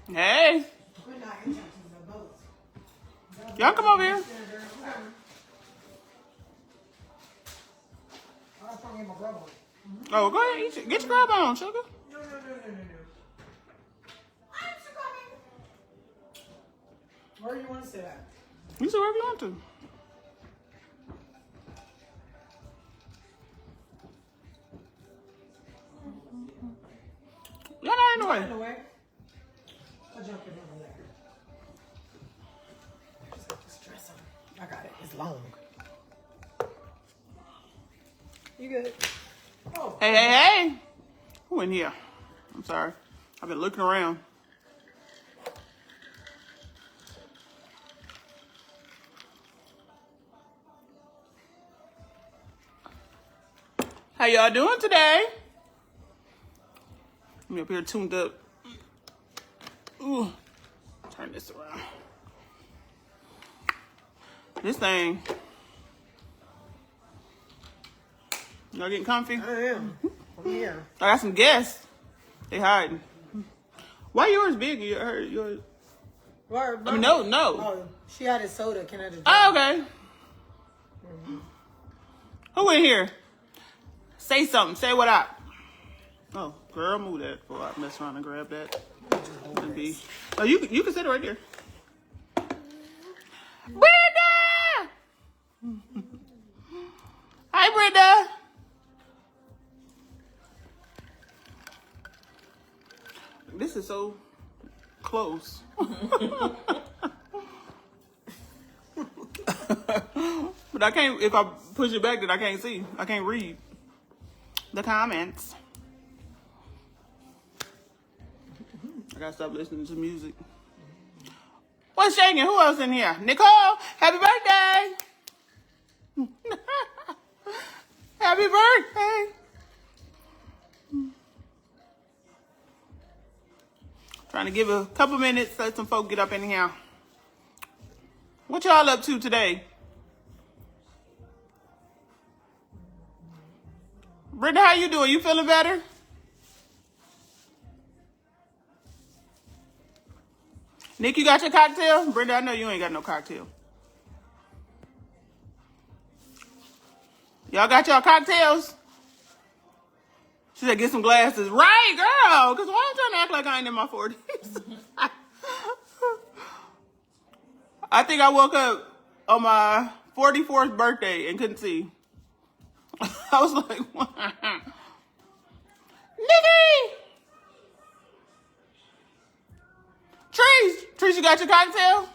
Hey. Y'all come over here. Oh, go ahead. Get your grab on, sugar. No. Where do you want to sit at? You sit wherever you want to. Y'all not in the way. I'll jump in over there. Just have this dress on. I got it. It's long. You good? Oh. Hey. Who in here? I'm sorry. I've been looking around. How y'all doing today? I'm up here tuned up. Ooh. Turn this around. This thing. Y'all getting comfy? I am. I'm here. I got some guests. They hiding. Why yours big? Yours. Where, I mean, no. Oh, she had a soda. Can I just? Oh, okay. Who in here? Say something. Say what up. Oh, girl, move that before I mess around and grab that. Oh, you can sit right there. Brenda! Hi, Brenda. This is so close. But I can't, if I push it back, then I can't see. I can't read the comments. I gotta stop listening to music. What's shaking? Who else in here? Nicole, happy birthday! Happy birthday! Trying to give a couple minutes, let some folk get up in here. What y'all up to today? Brenda, how you doing? You feeling better? Nick, you got your cocktail? Brenda, I know you ain't got no cocktail. Y'all got y'all cocktails? She said, get some glasses. Right, girl, because why am I trying to act like I ain't in my 40s? I think I woke up on my 44th birthday and couldn't see. I was like, what? Nikki! Trees, you got your cocktail?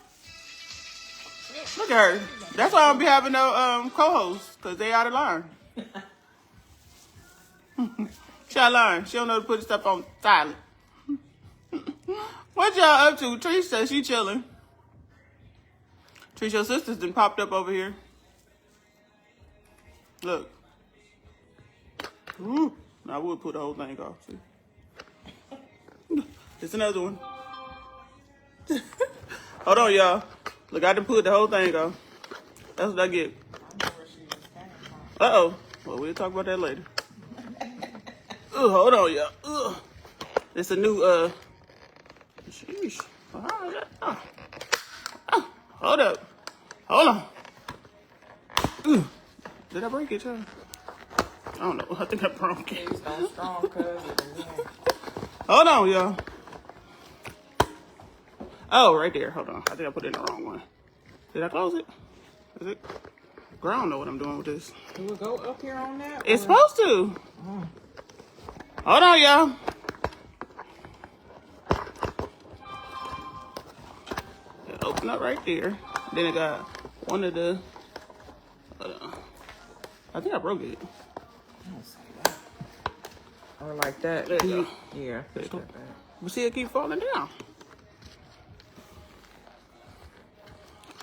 Look at her. That's why I don't be having no co-hosts, because they out of line. She out of line. She don't know to put stuff on silent. What y'all up to? Trish says she chilling. Trish, your sisters done popped up over here. Look. Ooh. I would put the whole thing off, see. It's another one. Hold on, y'all. Look, I done put the whole thing off. That's what I get. Uh-oh. Well, we'll talk about that later. Hold on, y'all. It's a new, sheesh. Hold up. Hold on. Did I break it, y'all? I don't know. I think I broke it. Hold on, y'all. Oh, right there. Hold on. I think I put it in the wrong one. Did I close it? Is it? Girl, I don't know what I'm doing with this. Do we go up here on that? It's supposed to. Hold on, y'all. It open up right there. Then it got one of the. I think I broke it. I don't say that. Or like that. There you go. Yeah. You see it keep falling down.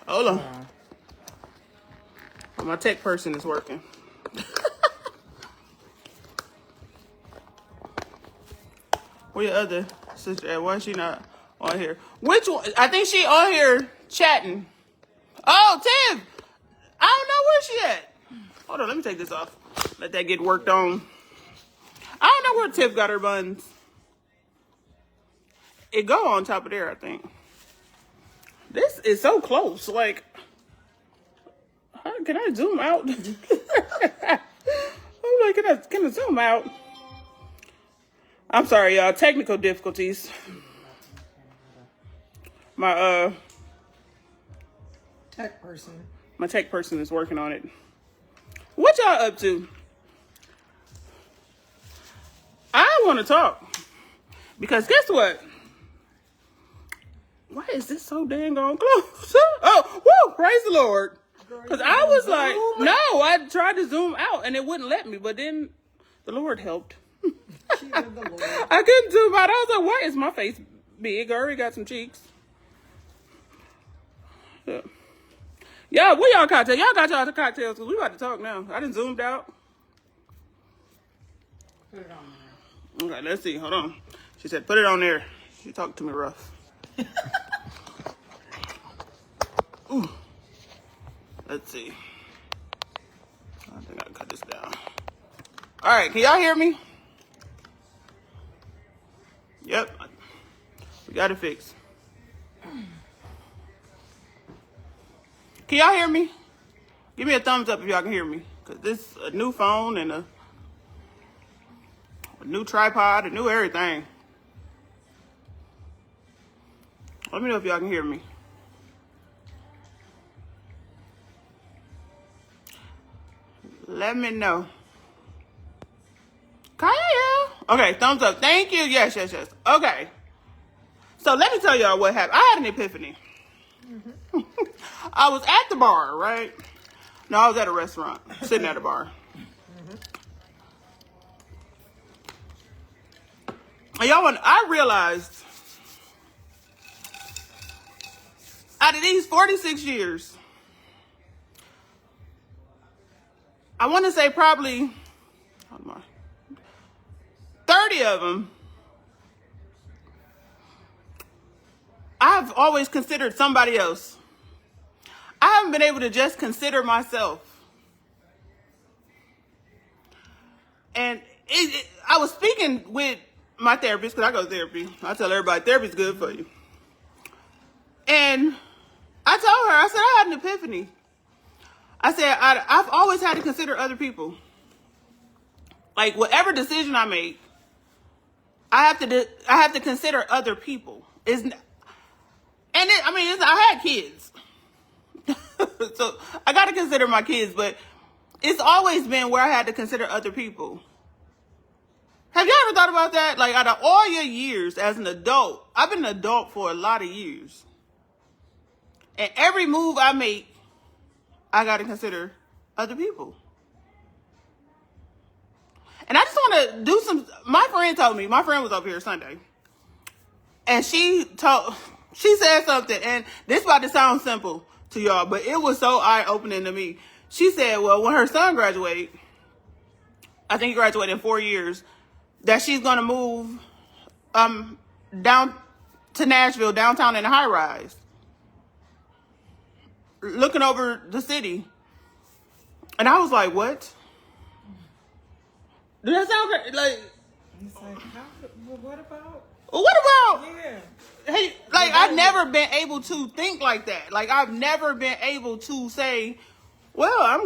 Hold on. My tech person is working. Where your other sister at? Why is she not on here? Which one? I think she on here chatting. Oh, Tim! I don't know where she at. Hold on, let me take this off. Let that get worked on. I don't know where Tiff got her buns. it go on top of there, I think. This is so close. Like, how, can I zoom out? I'm like, can I zoom out? I'm sorry, y'all. Technical difficulties. My tech person. My tech person is working on it. What y'all up to? I want to talk. Because guess what? Why is this so dang on close? Oh, woo, praise the Lord. Because I was like, no, I tried to zoom out and it wouldn't let me. But then the Lord helped. I couldn't zoom out. I was like, why is my face big? I already got some cheeks. Yeah, what y'all cocktails? Y'all got y'all cocktails because we about to talk now. I done zoomed out. Put it on there. Okay, let's see. Hold on. She said, put it on there. She talked to me rough. Ooh. Let's see. I think I can cut this down. All right, can y'all hear me? Yep. We got it fixed. Can y'all hear me? Give me a thumbs up if y'all can hear me. Because this is a new phone and a new tripod, a new everything. Let me know if y'all can hear me. Let me know. Kaya. Okay, thumbs up. Thank you. Yes. Okay. So let me tell y'all what happened. I had an epiphany. Mm-hmm. I was at the bar, right? No, I was at a restaurant, sitting at a bar. Mm-hmm. And y'all, I realized out of these 46 years, I want to say probably 30 of them, I've always considered somebody else. I haven't been able to just consider myself. And I was speaking with my therapist, because I go to therapy. I tell everybody, therapy's good for you. And I told her, I said, I had an epiphany. I said, I've always had to consider other people. Like, whatever decision I make, I have to consider other people. I had kids. So I got to consider my kids, but it's always been where I had to consider other people. Have you ever thought about that? Like, out of all your years as an adult, I've been an adult for a lot of years. And every move I make, I got to consider other people. And I just want to do my friend told me, my friend was up here Sunday. And she said something, and this about to sound simple to y'all, but it was so eye-opening to me. She said, well, when her son graduated, I think he graduated in 4 years, that she's going to move down to Nashville, downtown in a high-rise, looking over the city. And I was like, what? Does that sound crazy? Like, it's like, what about? What about? Yeah. Hey, like, I've never been able to think like that. Like, I've never been able to say, well, I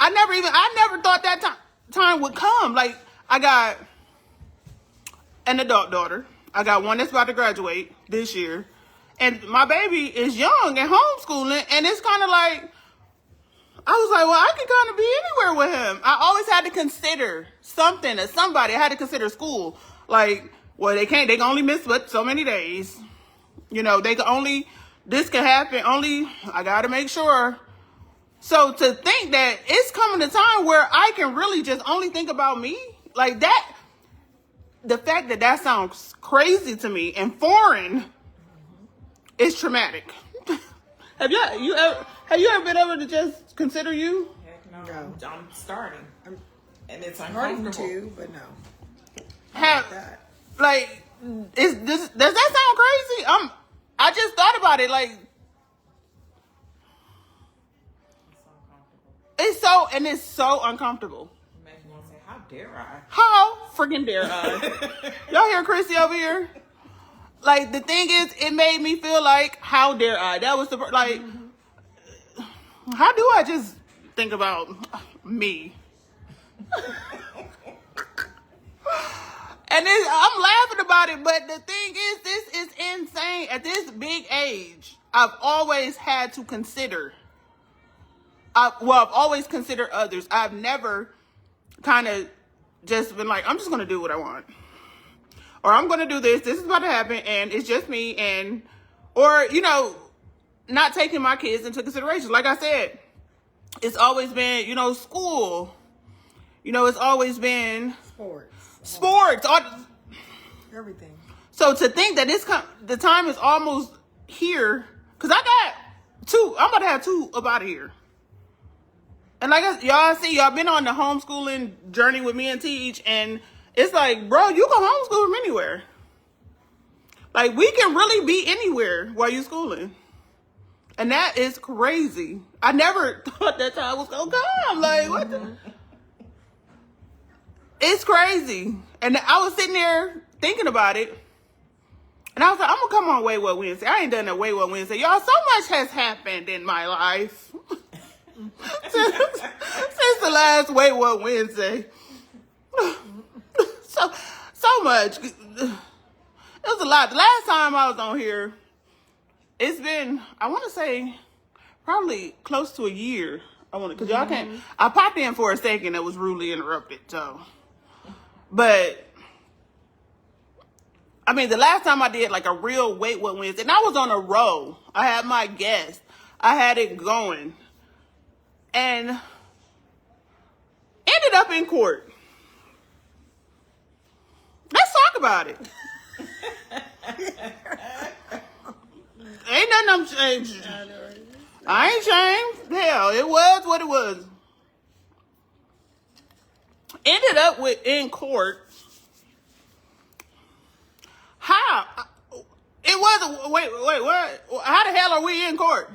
never thought that time would come. Like, I got an adult daughter. I got one that's about to graduate this year. And my baby is young and homeschooling. And it's kind of like, I was like, well, I can kind of be anywhere with him. I always had to consider something or somebody. I had to consider school. Like, well, they can only miss but so many days. You know, this can happen. I got to make sure. So to think that it's coming a time where I can really just only think about me, like that, the fact that sounds crazy to me and foreign is traumatic. Have you ever been able to just consider you? Heck no. I'm starting. And it's Starting uncomfortable. to, but no. Does that sound crazy? I just thought about it. Like, it's so uncomfortable. Imagine you say, how dare I? How freaking dare I? Y'all hear Chrissy over here? like, the thing is, it made me feel like, how dare I? That was the, like, how do I just think about me? And I'm laughing about it, but the thing is, this is insane. At this big age, I've always had to consider. I've always considered others. I've never kind of just been like, I'm just going to do what I want. Or I'm going to do this. This is about to happen, and it's just me. Or, you know, not taking my kids into consideration. Like I said, it's always been, you know, school. You know, it's always been sports, everything. So to think that the time is almost here, because I got 2. I'm about to have 2 up out of here. And like y'all see, y'all been on the homeschooling journey with me and Teach, and it's like, bro, you can homeschool from anywhere. Like, we can really be anywhere while you schooling. And that is crazy. I never thought that time was going to come. Like, what the? It's crazy. And I was sitting there thinking about it. And I was like, I'm going to come on Wayward Wednesday. I ain't done a Wayward Wednesday. Y'all, so much has happened in my life. since the last Wayward Wednesday. So much. It was a lot. The last time I was on here, it's been, I want to say, probably close to a year. Because y'all can't, I popped in for a second that was rudely interrupted, so. But, I mean, the last time I did like a real Wait What Wednesday, and I was on a roll. I had my guest. I had it going. And ended up in court. Let's talk about it. Ain't nothing I'm changing. I ain't changed. Hell, it was what it was. Ended up in court. How? It was wait, what? How the hell are we in court?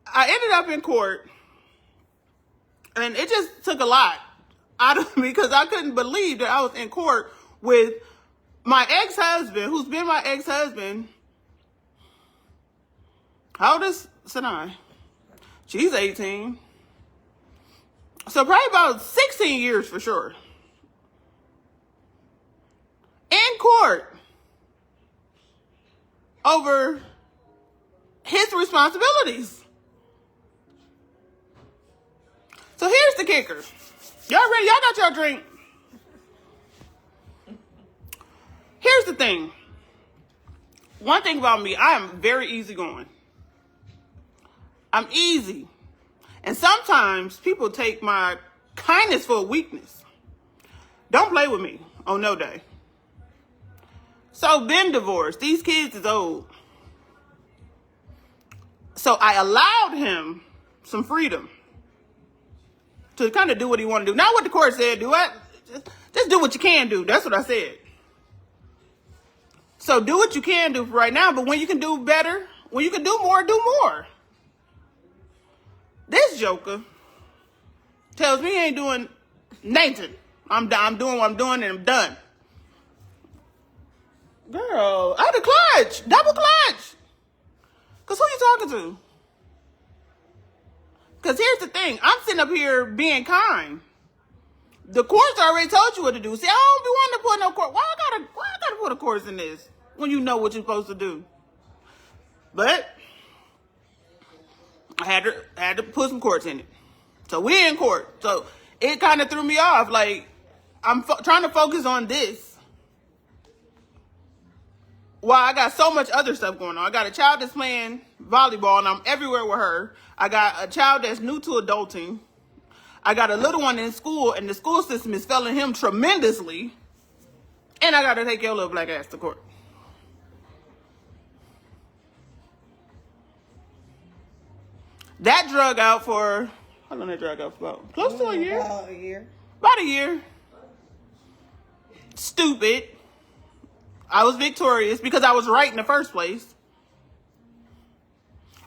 I ended up in court, and it just took a lot out of me because I couldn't believe that I was in court with my ex-husband, who's been my ex-husband. How old is Sinai? She's 18. So probably about 16 years for sure. In court over his responsibilities. So here's the kicker. Y'all ready? Y'all got your drink? Here's the thing. One thing about me, I am very easygoing. I'm easy. And sometimes people take my kindness for a weakness. Don't play with me on no day. So been divorced. These kids is old. So I allowed him some freedom to kind of do what he wanted to do. Not what the court said, just do what you can do. That's what I said. So do what you can do for right now, but when you can do better, when you can do more, do more. This joker tells me he ain't doing nothing. I'm doing what I'm doing and I'm done. Girl, I had a clutch, double clutch. Because who you talking to? Because here's the thing. I'm sitting up here being kind. The courts already told you what to do. See, I don't be wanting to put no court. Why I gotta put a course in this when you know what you're supposed to do? But I had to put some courts in it. So we in court. So it kind of threw me off. Like, I'm trying to focus on this. Well, I got so much other stuff going on. I got a child that's playing volleyball, and I'm everywhere with her. I got a child that's new to adulting. I got a little one in school, and the school system is failing him tremendously. And I got to take your little black ass to court. That drug out for, how long that drug out for? About close to a year. About a year. About a year. Stupid. I was victorious because I was right in the first place.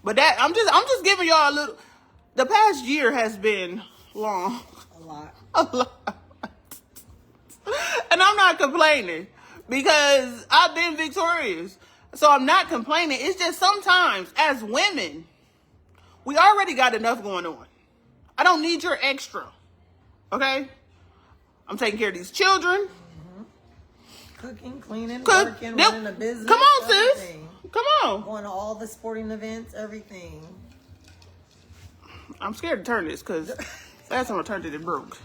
But that I'm just giving y'all a little. The past year has been long. A lot. A lot. And I'm not complaining because I've been victorious. So I'm not complaining. It's just sometimes as women, we already got enough going on. I don't need your extra. Okay? I'm taking care of these children. Cooking, cleaning, working, running a business. Come on, everything. sis. Come on. Going to all the sporting events, everything. I'm scared to turn this because last time I turned it, it broke.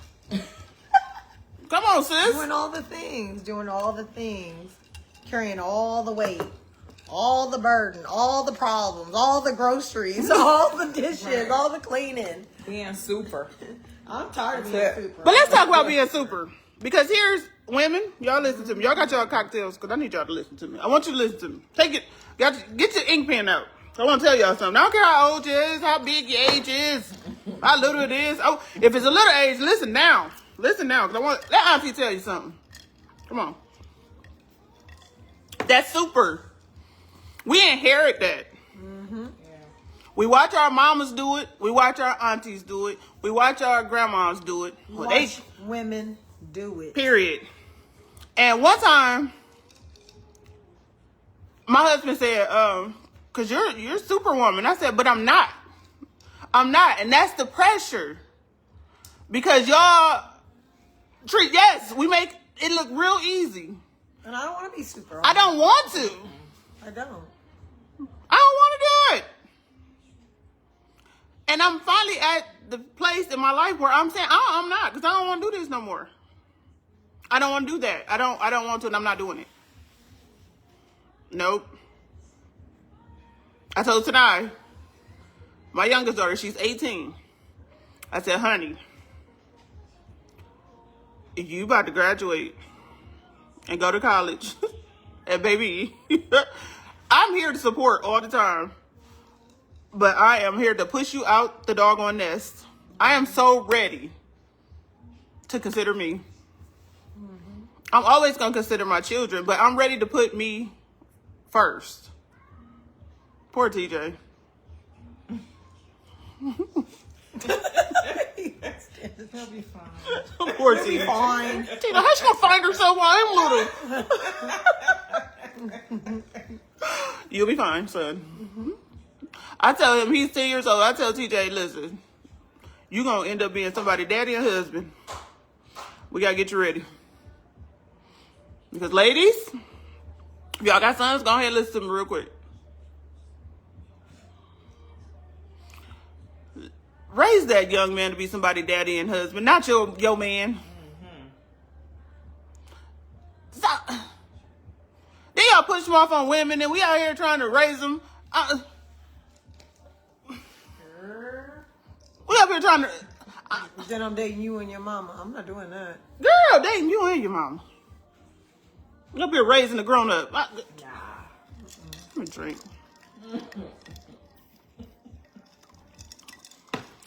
Come on, sis. Doing all the things. Carrying all the weight. All the burden. All the problems. All the groceries. All the dishes. All the cleaning. Being super. I'm tired of being super. But let's talk about being super. Because here's women. Y'all listen to me. Y'all got y'all cocktails because I need y'all to listen to me. I want you to listen to me. Take it. Get your ink pen out. I want to tell y'all something. I don't care how old you is, how big your age is, how little it is. Oh, if it's a little age, listen now. Listen now, because I want let auntie tell you something. Come on. That's super. We inherit that. Mm-hmm. Yeah. We watch our mamas do it. We watch our aunties do it. We watch our grandmas do it. Well, watch women do it. Period. And one time, my husband said, because you're superwoman. I said, but I'm not. I'm not. And that's the pressure. Because y'all we make it look real easy. And I don't want to be super. I don't want to. I don't want to do it. And I'm finally at the place in my life where I'm saying, I'm not, because I don't want to do this no more. I don't want to do that. I don't want to, and I'm not doing it. Nope. I told Tanai, my youngest daughter, she's 18. I said, honey, you about to graduate and go to college. And baby, I'm here to support all the time. But I am here to push you out the doggone nest. I am so ready to consider me. Mm-hmm. I'm always going to consider my children, but I'm ready to put me first. Poor TJ. He'll be fine. Poor TJ. fine. Tina, how she gonna find herself while I'm little? You'll be fine, son. Mm-hmm. I tell him, he's 10 years old. I tell TJ, listen, you gonna end up being somebody's daddy and husband. We gotta get you ready. Because ladies, if y'all got sons, go ahead and listen to me real quick. Raise that young man to be somebody's daddy and husband, not your man. Mm-hmm. Stop. Then y'all push them off on women, and we out here trying to raise them. We up here trying to. Then I'm dating you and your mama. I'm not doing that. Girl, dating you and your mama. You up here raising a grown up. Nah. Let me drink.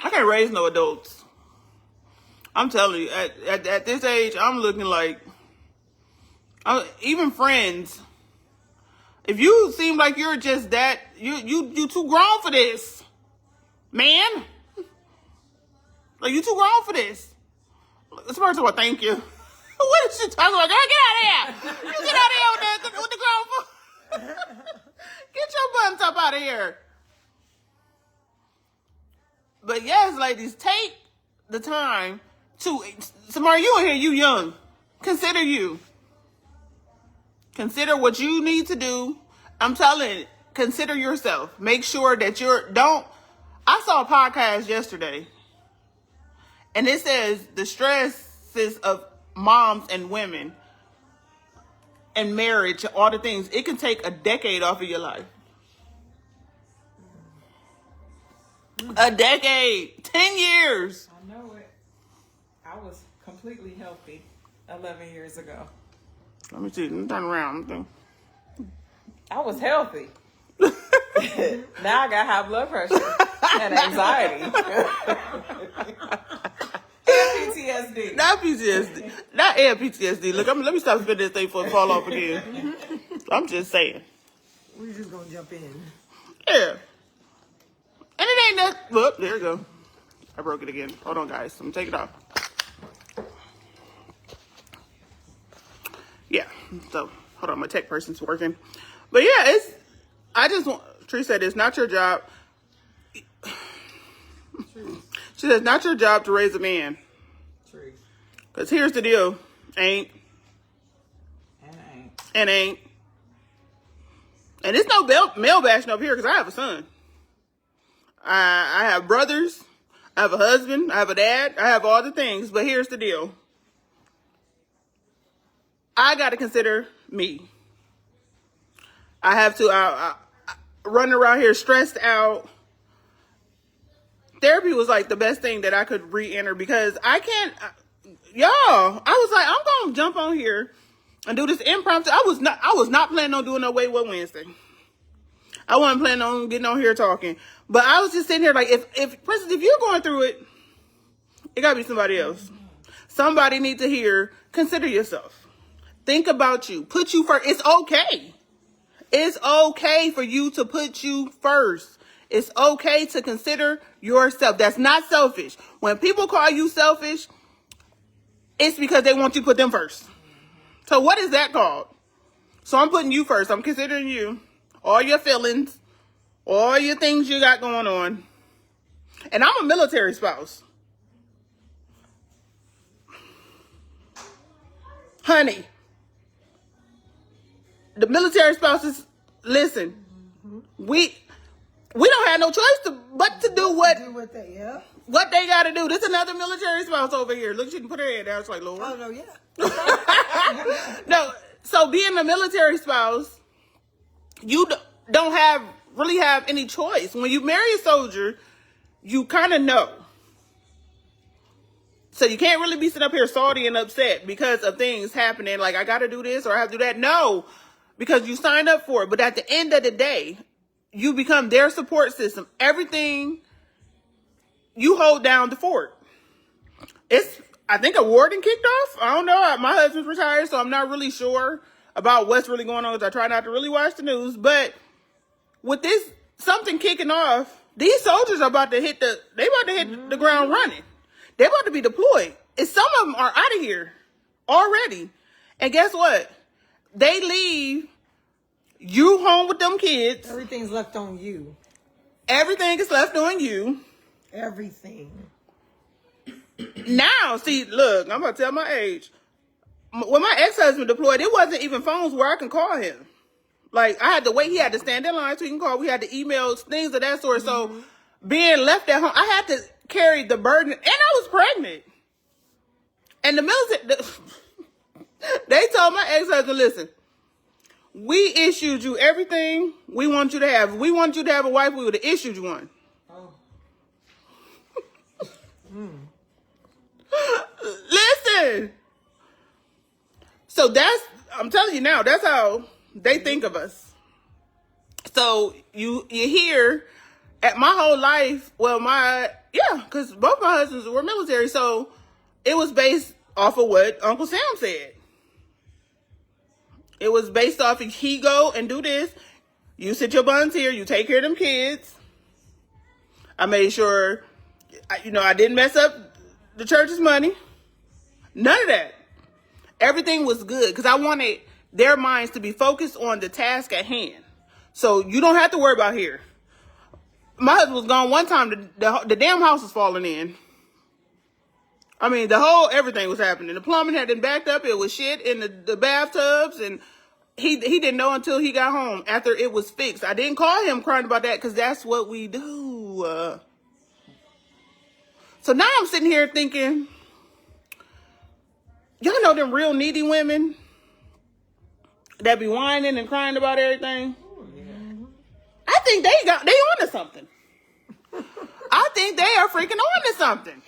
I can't raise no adults. I'm telling you, at this age, I'm looking like, even friends. If you seem like you're just that, you too grown for this, man. Like, you too grown for this. This person will thank you. What is she talking about? Girl, get out of here. You get out of here with the grown folks. Get your buns up out of here. But yes, ladies, take the time to, Samara, you in here, you young. Consider you. Consider what you need to do. I'm telling you, consider yourself. Make sure that I saw a podcast yesterday. And it says the stresses of moms and women and marriage, all the things, it can take a decade off of your life. A decade. 10 years. I know it. I was completely healthy 11 years ago. Let me see. Let me turn around. I was healthy. Now I got high blood pressure and anxiety. And PTSD. Not PTSD. Not PTSD. Look, let me stop spinning this thing before it fall off again. I'm just saying. We're just going to jump in. Yeah. And it ain't that. Look, there you go. I broke it again. Hold on, guys. I'm going to take it off. Yeah. So, Hold on, my tech person's working. But yeah, Tree said it's not your job. She says, not your job to raise a man. True. Because here's the deal. Ain't. And it's no male bashing up here because I have a son. I have brothers. I have a husband. I have a dad. I have all the things. But here's the deal. I got to consider me. I have to I run around here stressed out. Therapy was like the best thing that I could re-enter because I can't, y'all, I was like, I'm going to jump on here and do this impromptu. I was not planning on doing no Way What Wednesday. I wasn't planning on getting on here talking, but I was just sitting here like, for instance, if you're going through it, it gotta be somebody else. Somebody needs to hear, consider yourself. Think about you, put you first. It's okay. It's okay for you to put you first. It's okay to consider yourself. That's not selfish. When people call you selfish, it's because they want you to put them first. So what is that called? So I'm putting you first. I'm considering you, all your feelings, all your things you got going on. And I'm a military spouse. Honey, the military spouses, listen, we don't have no choice but to do what they got to do. There's another military spouse over here. Look, she can put her head down. It's like, Lord. Oh, no, yeah. No, so being a military spouse, you don't really have any choice. When you marry a soldier, you kind of know. So you can't really be sitting up here salty and upset because of things happening. Like, I got to do this or I have to do that. No, because you signed up for it. But at the end of the day, you become their support system. Everything, you hold down the fort. I think a warden kicked off. I don't know. My husband's retired, so I'm not really sure about what's really going on because I try not to really watch the news. But with this, something kicking off, these soldiers are about to hit the ground running. They're about to be deployed. And some of them are out of here already. And guess what? They leave you home with them kids. Everything's left on you. Everything is left on you. Everything. Now, see, look, I'm about to tell my age. When my ex-husband deployed, it wasn't even phones where I can call him. Like, I had to wait. He had to stand in line so he can call. We had to email, things of that sort. So, being left at home, I had to carry the burden. And I was pregnant. And the military, they told my ex-husband, listen, we issued you everything we want you to have. If we want you to have a wife, we would have issued you one. Oh. Listen. So I'm telling you now, that's how they think of us. So you hear at my whole life, because both my husbands were military. So it was based off of what Uncle Sam said. It was based off of he go and do this. You sit your buns here. You take care of them kids. I made sure, I didn't mess up the church's money. None of that. Everything was good because I wanted their minds to be focused on the task at hand. So you don't have to worry about here. My husband was gone one time. The damn house was falling in. I mean, everything was happening. The plumbing had been backed up. It was shit in the bathtubs. And he didn't know until he got home after it was fixed. I didn't call him crying about that because that's what we do. So now I'm sitting here thinking, y'all know them real needy women that be whining and crying about everything? I think they onto something. I think they are freaking onto something.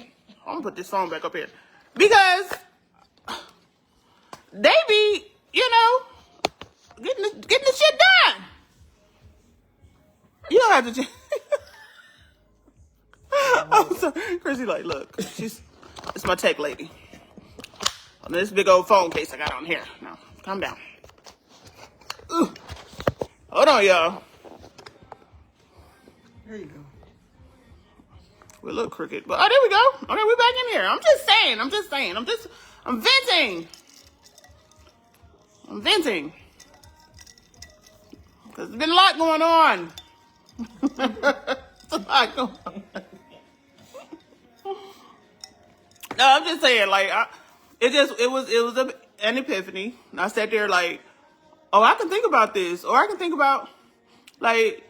I'm gonna put this phone back up here. Because they be, getting the shit done. You don't have to I'm sorry. Chrissy like, look, it's my tech lady. On this big old phone case I got on here. Now, calm down. Ugh. Hold on, y'all. There you go. We're a little crooked, but there we go. Okay, we're back in here. I'm just saying. I'm venting. Because there's been a lot going on. It's a lot going on. No, I'm just saying, like, it was an epiphany. And I sat there like, oh, I can think about this. Or I can think about, like,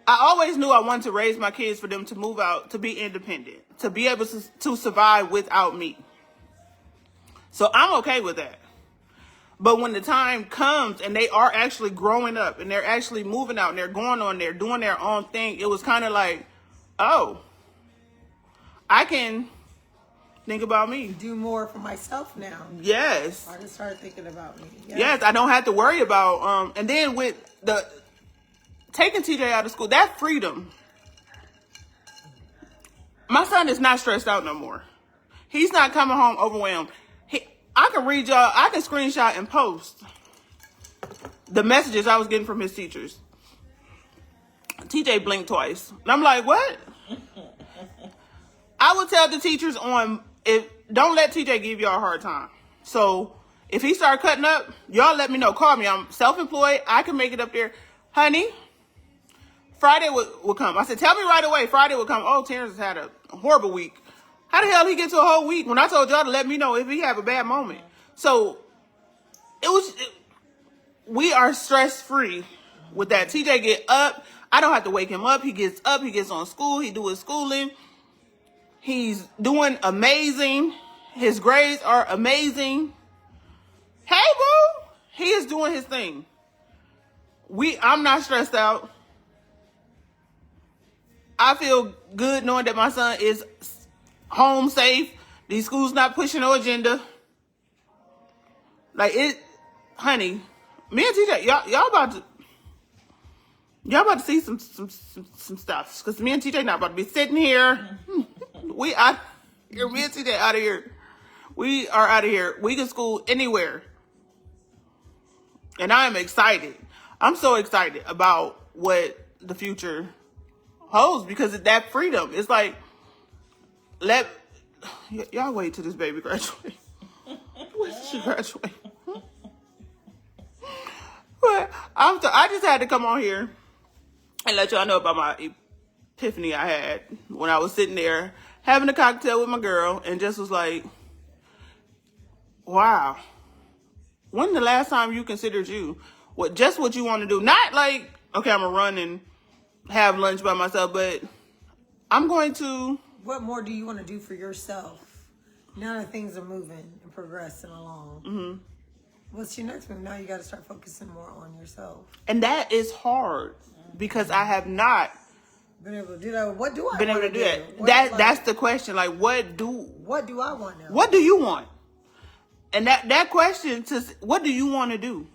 I always knew I wanted to raise my kids for them to move out, to be independent, to be able to survive without me. So I'm okay with that. But when the time comes and they are actually growing up and they're actually moving out and they're going on there, doing their own thing, it was kind of like, oh, I can think about me. Do more for myself now. Yes. I just started thinking about me. Yes, I don't have to worry about, and then with the taking TJ out of school, that freedom. My son is not stressed out no more. He's not coming home overwhelmed. I can read y'all, I can screenshot and post the messages I was getting from his teachers. TJ blinked twice. And I'm like, what? I would tell the teachers don't let TJ give y'all a hard time. So if he start cutting up, y'all let me know. Call me. I'm self-employed. I can make it up there. Honey, Friday will come. I said, tell me right away. Friday will come. Oh, Terrence has had a horrible week. How the hell he get to a whole week when I told y'all to let me know if he have a bad moment? So we are stress-free with that. TJ get up. I don't have to wake him up. He gets up. He gets on school. He do his schooling. He's doing amazing. His grades are amazing. Hey, boo. He is doing his thing. I'm not stressed out. I feel good knowing that my son is home safe. These schools not pushing no agenda. Like honey, me and TJ, y'all about to see some stuff. Cause me and TJ not about to be sitting here. Me and TJ out of here. We are out of here. We can school anywhere. And I am excited. I'm so excited about what the future holds because of that freedom. It's like, y'all wait till this baby graduate. Wait till she graduate. But I just had to come on here and let y'all know about my epiphany I had when I was sitting there having a cocktail with my girl and just was like, wow. When the last time you considered what you want to do? Not like, okay, I'm going to run and have lunch by myself, but I'm going to. What more do you want to do for yourself? Now that things are moving and progressing along. Mm-hmm. What's your next move? Now you got to start focusing more on yourself. And that is hard because I have not been able to do that. What do I been able to do that? That's the question. Like, what do I want now? What do you want? And that question what do you want to do?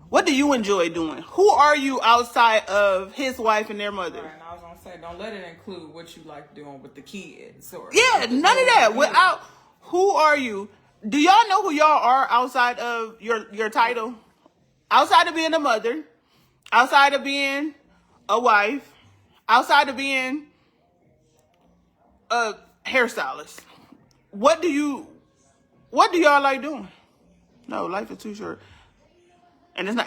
What do you enjoy doing? Who are you outside of his wife and their mother? Right, and I was gonna say, don't let it include what you like doing with the kids. Or yeah, none of that. Who are you? Do y'all know who y'all are outside of your title? Outside of being a mother, outside of being a wife, outside of being a hairstylist. What do y'all like doing? No, life is too short. And it's not,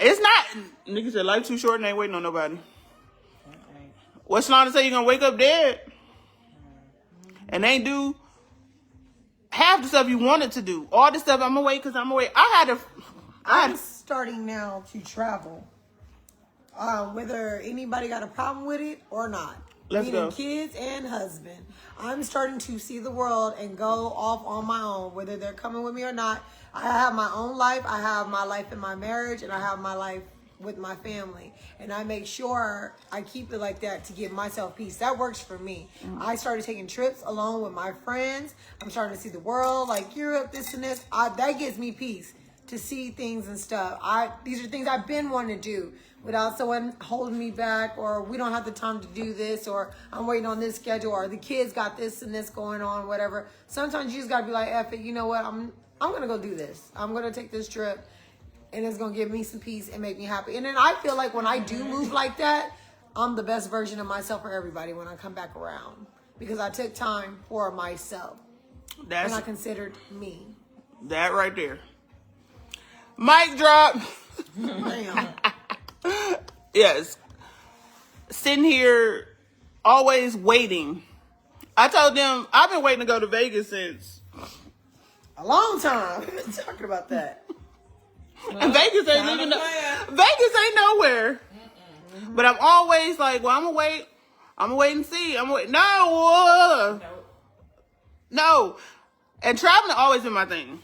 niggas said life too short and ain't waiting on nobody. Okay. What's Shalonda say? You're going to wake up dead? And ain't do half the stuff you wanted to do. All the stuff, I'm going to wait because I'm going to wait. I'm starting now to travel. Whether anybody got a problem with it or not. Let's go. Kids and husband. I'm starting to see the world and go off on my own, whether they're coming with me or not. I have my own life. I have my life in my marriage, and I have my life with my family. And I make sure I keep it like that to give myself peace. That works for me. Mm-hmm. I started taking trips alone with my friends. I'm starting to see the world, like Europe, this and this. That gives me peace to see things and stuff. These are things I've been wanting to do without someone holding me back, or we don't have the time to do this, or I'm waiting on this schedule, or the kids got this and this going on, whatever. Sometimes you just gotta be like, F it, you know what, I'm gonna go do this. I'm gonna take this trip, and it's gonna give me some peace and make me happy. And then I feel like when I do move like that, I'm the best version of myself for everybody when I come back around. Because I took time for myself. And I considered me. That right there. Mic drop. Damn. Yes. Sitting here, always waiting. I told them I've been waiting to go to Vegas since A long time. We've been talking about that. and Vegas ain't even Vegas ain't nowhere. But I'm always like, well, I'm gonna wait and see. No. And traveling always been my thing.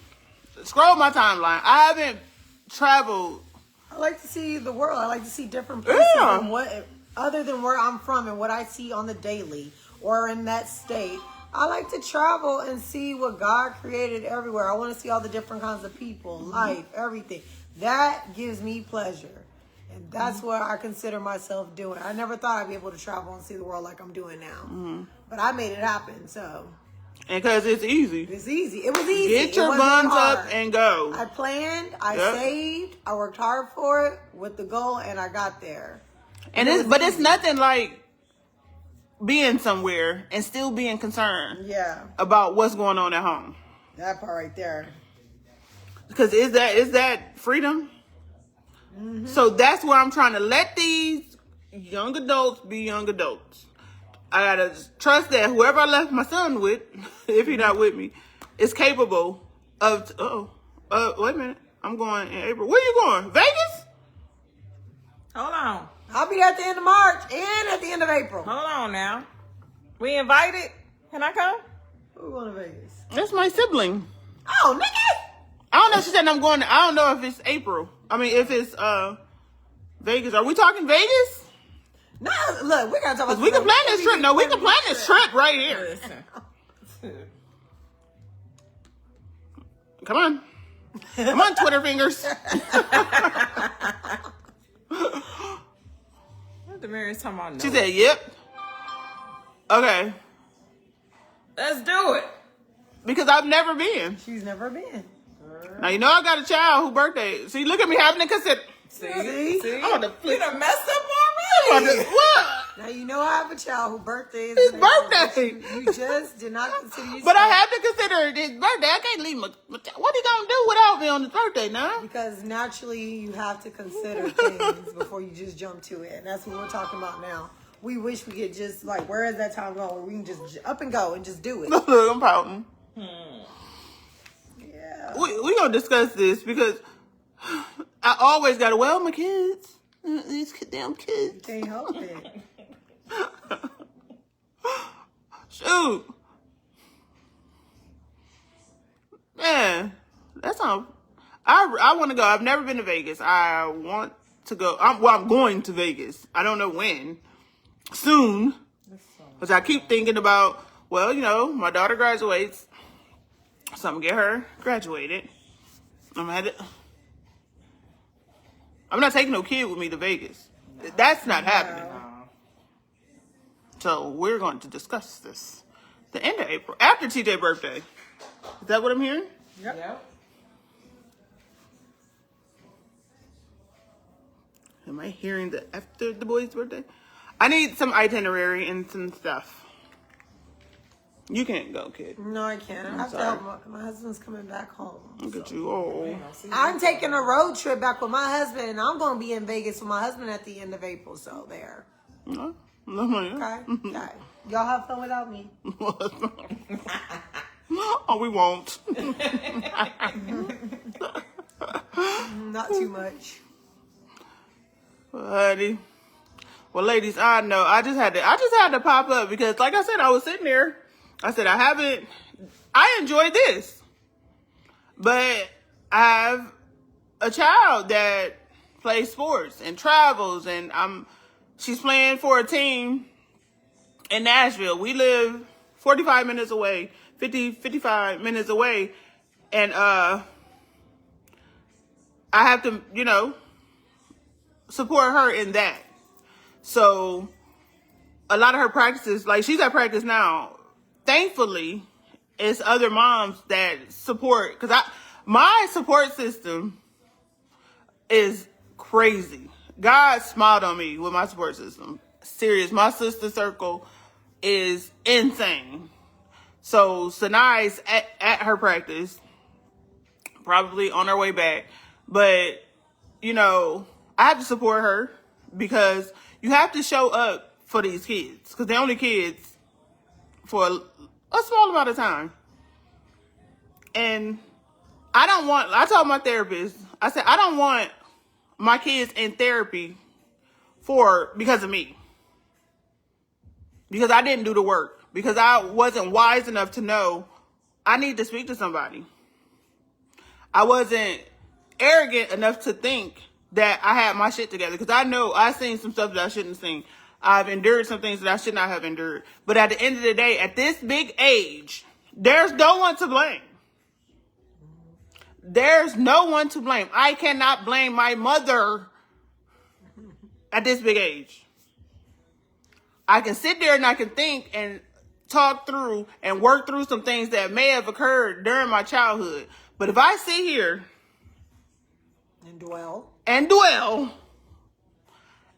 Scroll my timeline. I haven't traveled. I like to see the world. I like to see different places and what, other than where I'm from and what I see on the daily or in that state. I like to travel and see what God created everywhere. I want to see all the different kinds of people, life, everything. That gives me pleasure. And that's what I consider myself doing. I never thought I'd be able to travel and see the world like I'm doing now. But I made it happen, so. And because it's easy. It's easy. It was easy. Get your buns up and go. I planned, I saved, I worked hard for it with the goal, and I got there. And it's nothing like being somewhere and still being concerned about what's going on at home. That part right there. Because is that freedom? Mm-hmm. So that's where I'm trying to let these young adults be young adults. I gotta trust that whoever I left my son with, if he's not with me, is capable of. Wait a minute. I'm going in April. Where you going? Vegas? Hold on. I'll be there at the end of March and at the end of April. Hold on now. We invited. Can I come? We're going to Vegas. That's my sibling. Oh, nigga! I don't know if she said I'm going. I don't know if it's April. I mean, if it's Vegas. Are we talking Vegas? No, look, we gotta talk about. We can plan this trip. No, we can plan this trip right here. Listen. Come on, Twitter fingers. What the Mary's talking about? She said, "Yep." Okay. Let's do it. Because I've never been. She's never been. Now you know I got a child whose birthday. See, look at me having to consider. See? I'm gonna flip. You done messed up already. What? Now you know I have a child whose birthday is His in April. birthday. You just did not consider yourself. But I have to consider his birthday. I can't leave my what he gonna do without me on his birthday now? Because naturally you have to consider things before you just jump to it. And that's what we're talking about now. We wish we could just, like, where is that time going where we can just up and go and just do it. Look, I'm pouting. Yeah. We gonna discuss this because I always gotta, my kids. These damn kids. Can't help it. Shoot. Man, that's all. I want to go. I've never been to Vegas. I want to go. I'm going to Vegas. I don't know when. Soon. Because I keep thinking about, my daughter graduates. So I'm going to get her graduated. I'm not taking no kid with me to Vegas. No. That's not happening. No. So we're going to discuss this the end of April, after TJ's birthday. Is that what I'm hearing? Yep. Am I hearing that after the boy's birthday? I need some itinerary and some stuff. You can't go, kid. No, I can't. I have to help my husband's coming back home. Look at you. Oh. I'm taking a road trip back with my husband, and I'm going to be in Vegas with my husband at the end of April. So there. No. Okay. Y'all have fun without me. Oh, we won't. Not too much. Buddy. Well, ladies, I know. I just had to pop up because, like I said, I was sitting there. I said, I enjoy this. But I have a child that plays sports and travels, and she's playing for a team in Nashville. We live 45 minutes away, 55 minutes away. And I have to, support her in that. So a lot of her practices, like she's at practice now, thankfully, it's other moms that support. Because my support system is crazy. God smiled on me with my support system. Serious. My sister circle is insane. So Sanai's at her practice, probably on her way back. But, I have to support her because you have to show up for these kids because they're only kids for a small amount of time. And I told my therapist, I said, I don't want my kids in therapy because of me. Because I didn't do the work. Because I wasn't wise enough to know I need to speak to somebody. I wasn't arrogant enough to think that I had my shit together. Because I know I've seen some stuff that I shouldn't have seen. I've endured some things that I should not have endured. But at the end of the day, at this big age, there's no one to blame. There's no one to blame. I cannot blame my mother at this big age. I can sit there and I can think and talk through and work through some things that may have occurred during my childhood. But if I sit here and dwell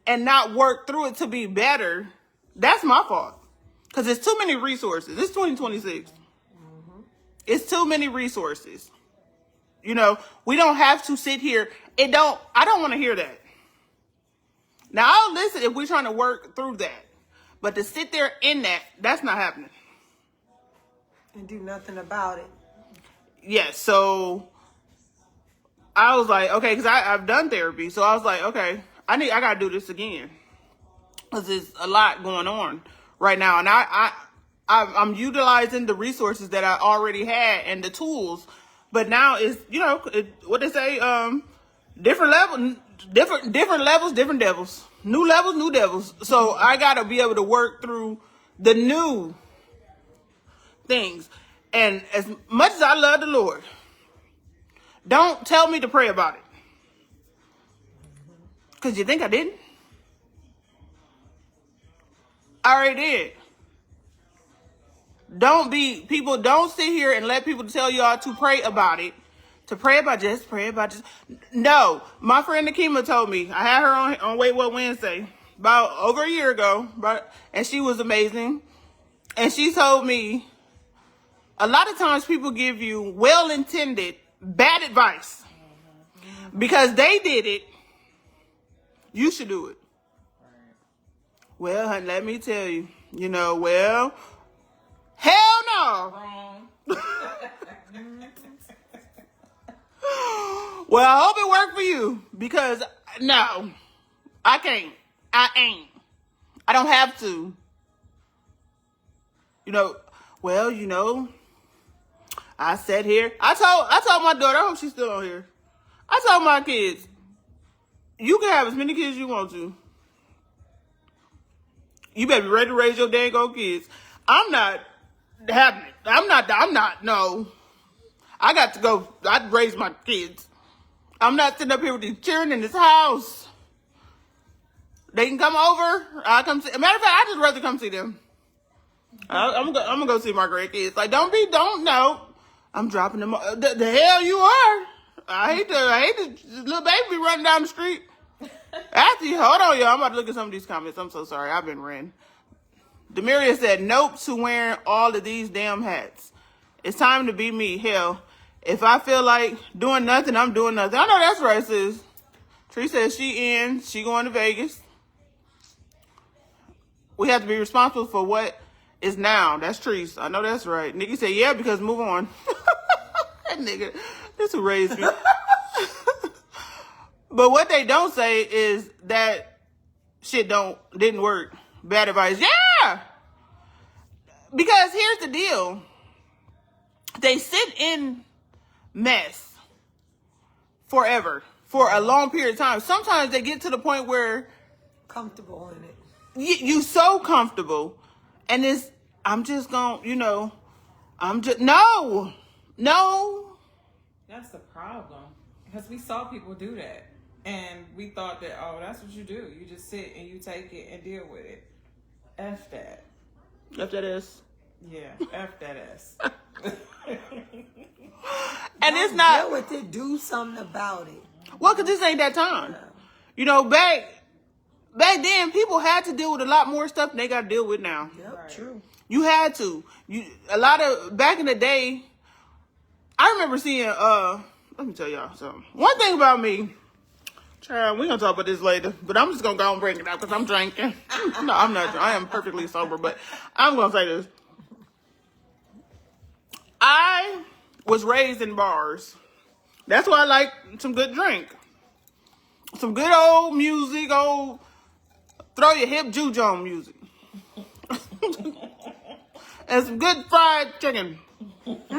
and not work through it to be better, that's my fault. Because it's too many resources. It's 2026. It's too many resources. You know, we don't have to sit here. I don't want to hear that. Now, I'll listen if we're trying to work through that. But to sit there in that's not happening. And do nothing about it. Yes, so I was like, okay, because I've done therapy. So I was like, okay, I got to do this again. Because there's a lot going on right now. And I'm utilizing the resources that I already had and the tools. But now it's, what they say, different levels, different devils. New levels, new devils. So I got to be able to work through the new things. And as much as I love the Lord, don't tell me to pray about it. Because you think I didn't? I already did. Don't sit here and let people tell y'all to pray about it. To pray about just. No, my friend Nakima told me, I had her on Wait What Wednesday about over a year ago, and she was amazing. And she told me, a lot of times people give you well-intended bad advice. Because they did it, you should do it. Well, honey, let me tell you, hell no. Well, I hope it worked for you because no, I can't. I ain't. I don't have to. I sat here. I told my daughter, I hope she's still on here. I told my kids, you can have as many kids as you want to. You better be ready to raise your dang old kids. I'm not having it. I'm not, no. I got to go. I'd raise my kids. I'm not sitting up here with these children in this house. They can come over. I'll come see. Matter of fact, I'd just rather come see them. I'm gonna go see my grandkids. Like, no. I'm dropping them. The hell you are. I hate the little baby be running down the street. Hold on, y'all. I'm about to look at some of these comments. I'm so sorry. I've been ranting. Demiria said, nope to wearing all of these damn hats. It's time to be me. Hell, if I feel like doing nothing, I'm doing nothing. I know that's right, sis. Tree says she going to Vegas. We have to be responsible for what is now. That's Trees. I know that's right. Nikki said, yeah, because move on. That nigga, this who raised me. But what they don't say is that shit didn't work. Bad advice. Yeah! Because here's the deal. They sit in mess forever, for a long period of time. Sometimes they get to the point where comfortable in it. You so comfortable. And I'm just going, no. That's the problem. Because we saw people do that. And we thought that, that's what you do. You just sit and you take it and deal with it. F that. F that ass. Yeah, F that ass. And it's not. Deal with it. Do something about it. Well, because this ain't that time. Yeah. Back then, people had to deal with a lot more stuff than they got to deal with now. Yep, right. True. You had to. Back in the day, I remember seeing, let me tell y'all something. One thing about me, Child, we're going to talk about this later, but I'm just going to go and bring it up because I'm drinking. No, I'm not. I am perfectly sober, but I'm going to say this. I was raised in bars. That's why I like some good drink. Some good old music, old throw your hip juju on music. And some good fried chicken. Because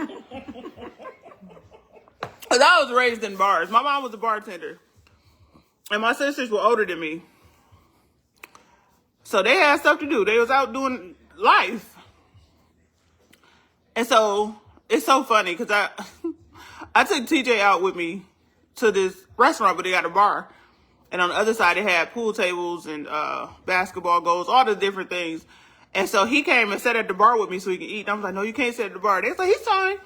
I was raised in bars. My mom was a bartender. And my sisters were older than me. So they had stuff to do. They was out doing life. And so it's so funny because I took TJ out with me to this restaurant, but they got a bar. And on the other side, they had pool tables and basketball goals, all the different things. And so he came and sat at the bar with me so he could eat. And I was like, no, you can't sit at the bar. They was like, he's fine.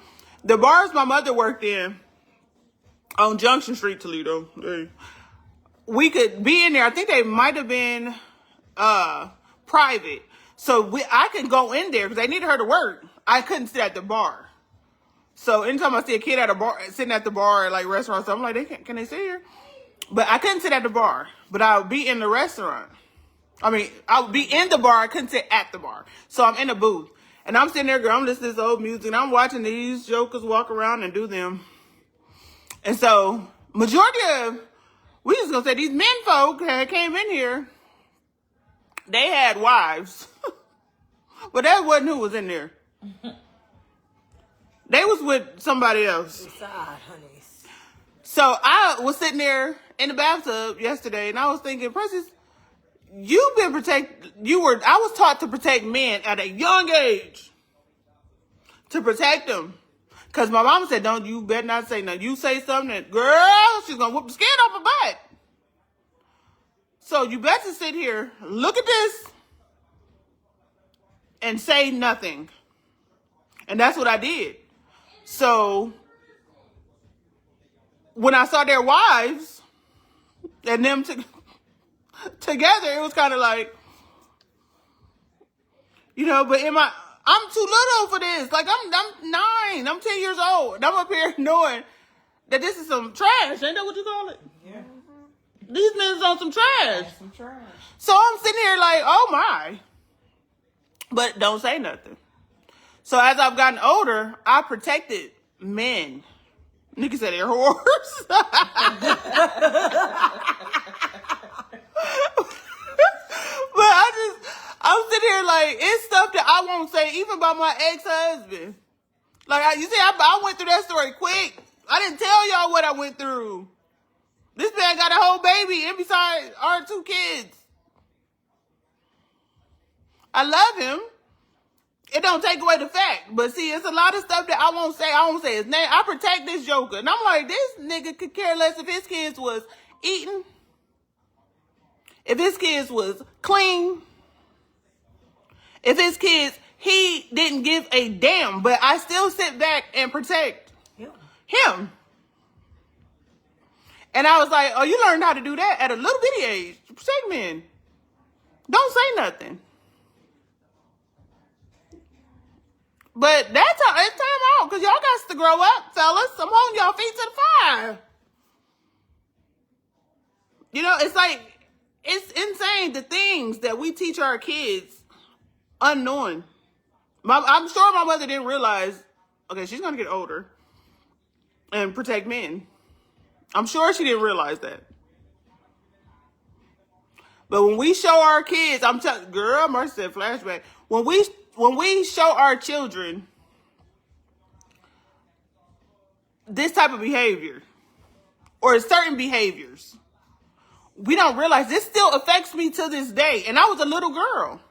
The bars my mother worked in on Junction Street, Toledo. We could be in there. I think they might have been private. So I could go in there because they needed her to work. I couldn't sit at the bar. So anytime I see a kid at a bar, sitting at the bar at like restaurants, I'm like, can they sit here? But I couldn't sit at the bar. But I would be in the restaurant. I would be in the bar. I couldn't sit at the bar. So I'm in a booth. And I'm sitting there, girl, I'm listening to this old music. And I'm watching these jokers walk around and do them. And so majority of, we just going to say these men folk that came in here, they had wives. But that wasn't who was in there. They was with somebody else. Beside, honeys. So I was sitting there in the bathtub yesterday, and I was thinking, Princess, you've been I was taught to protect men at a young age. To protect them. Because my mama said, you better not say nothing. You say something, girl, she's going to whoop the skin off her butt. So you better sit here, look at this, and say nothing. And that's what I did. So when I saw their wives and them together, it was kind of like, but I'm too little for this. Like I'm 9, I'm 10 years old. And I'm up here knowing that this is some trash. Ain't that what you call it? Yeah. These men is on some trash. Some trash. So I'm sitting here like, oh my. But don't say nothing. So as I've gotten older, I protected men. Nigga said they're whores. But I'm sitting here like, it's stuff that I won't say even about my ex-husband. Like, I went through that story quick. I didn't tell y'all what I went through. This man got a whole baby and besides our 2 kids. I love him. It don't take away the fact. But see, it's a lot of stuff that I won't say. I won't say his name. I protect this joker. And I'm like, this nigga could care less if his kids was eating. If his kids was clean. If his kids, he didn't give a damn. But I still sit back and protect him. And I was like, oh, you learned how to do that at a little bitty age. Protect men. Don't say nothing. But it's time out, because y'all got to grow up, fellas. I'm holding y'all feet to the fire. It's like, it's insane the things that we teach our kids unknowing. I'm sure my mother didn't realize, okay, she's going to get older and protect men. I'm sure she didn't realize that. But when we show our kids, girl, Marcy said flashback. When we show our children this type of behavior or certain behaviors, we don't realize this still affects me to this day. And I was a little girl.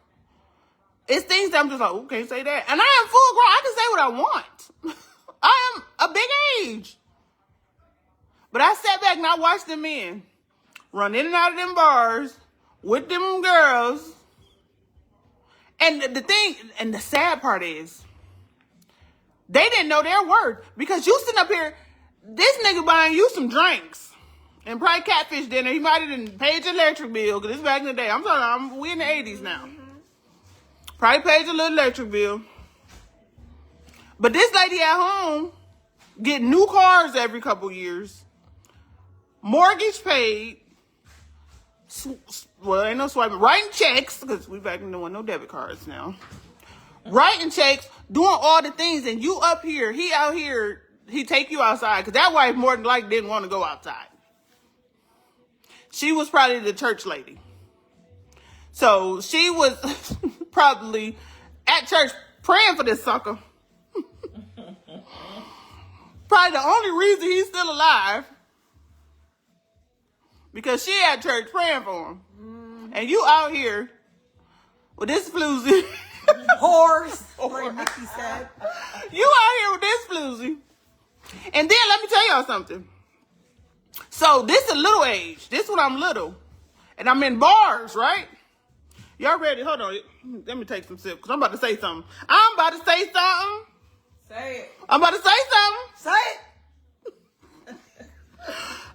It's things that I'm just like, oh, can't say that. And I am full grown. I can say what I want. I am a big age. But I sat back and I watched them men run in and out of them bars with them girls. And the sad part is, they didn't know their worth. Because you sitting up here, this nigga buying you some drinks. And probably catfish dinner. He might have paid your electric bill, because it's back in the day. We in the 80s now. Probably paid your little electric bill. But this lady at home, get new cars every couple years. Mortgage paid. well, ain't no swiping, writing checks, because we back in no debit cards now. Writing checks, doing all the things, and you up here, he out here, he take you outside, because that wife more than likely didn't want to go outside. She was probably the church lady. So she was probably at church praying for this sucker. Probably the only reason he's still alive. Because she at church praying for him. And you out here with this floozy. Horse, like Nikki said. You out here with this floozy. And then let me tell y'all something. So this is a little age. This when I'm little. And I'm in bars, right? Y'all ready? Hold on. Let me take some sips because I'm about to say something. I'm about to say something. Say it. I'm about to say something. Say it.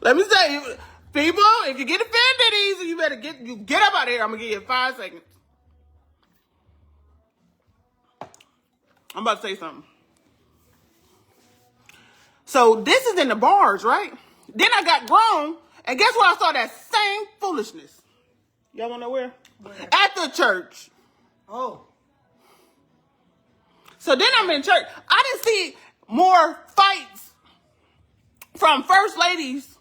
Let me say, people, if you get offended easy, you better get up out of here. I'm going to give you 5 seconds. I'm about to say something. So this is in the bars, right? Then I got grown, and guess where I saw that same foolishness? Y'all want to know where? At the church. Oh. So then I'm in church. I didn't see more fights from first ladies.